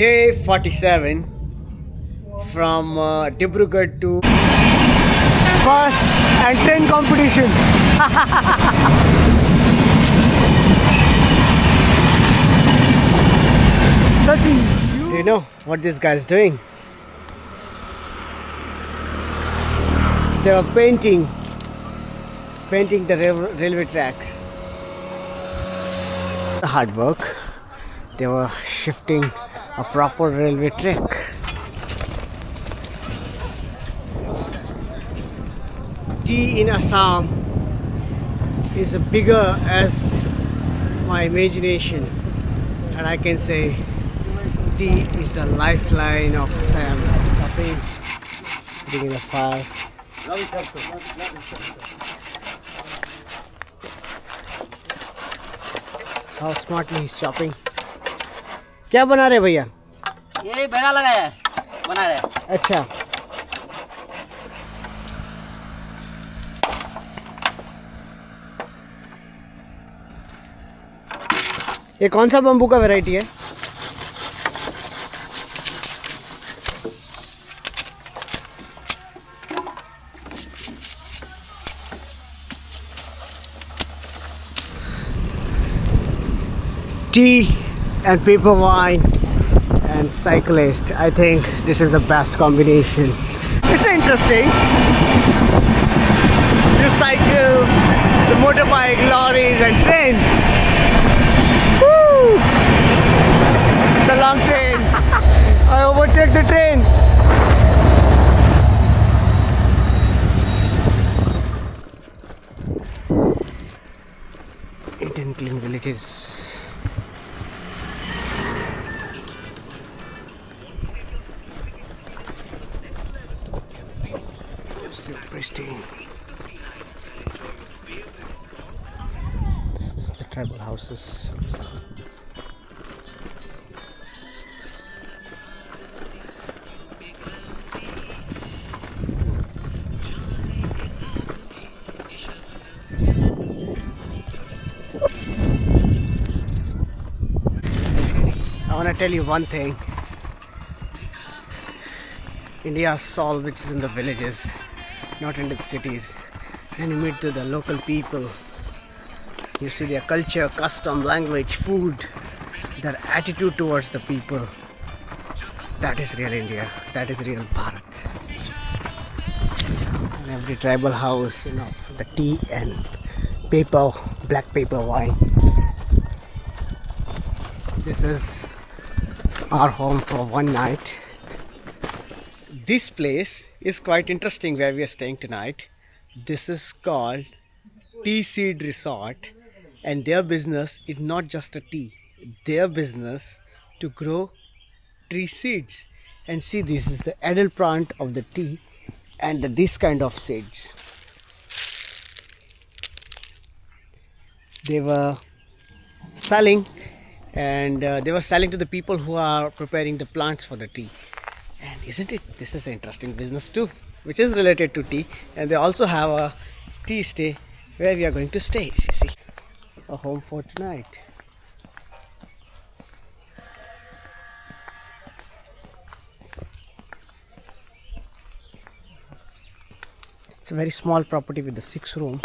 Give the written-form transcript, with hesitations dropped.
Day 47 from Dibrugarh to bus and train competition. Sachin, do you know what this guy is doing? They were painting the railway tracks. Hard work. They were shifting a proper railway track. Tea in Assam is bigger as my imagination, and I can say tea is the lifeline of Assam. Shopping, putting in the fire. How smartly he's chopping. क्या बना रहे भैया? ये बेड़ा लगाया है, बना रहे। अच्छा, ये कौन सा बम्बू का वैरायटी है? Tea and paper wine and cyclist. I think this is the best combination. It's interesting. You cycle, the motorbike, lorries and train. Woo! It's a long train. I overtake the train. Indian clean villages. So pristine. This is the tribal houses. I want to tell you one thing. India's soul, which is in the villages, not in the cities. And you meet to the local people. You see their culture, custom, language, food, their attitude towards the people. That is real India. That is real Bharat. In every tribal house, you know, the tea and paper, black paper wine. This is our home for one night. This place is quite interesting where we are staying tonight. This is called Tea Seed Resort, and their business is not just a tea. Their business to grow tree seeds. And see, this is the adult plant of the tea and this kind of seeds. They were selling, and they were selling to the people who are preparing the plants for the tea. And isn't it, this is an interesting business too, which is related to tea. And they also have a tea stay where we are going to stay. See, a home for tonight. It's a very small property with the 6 room.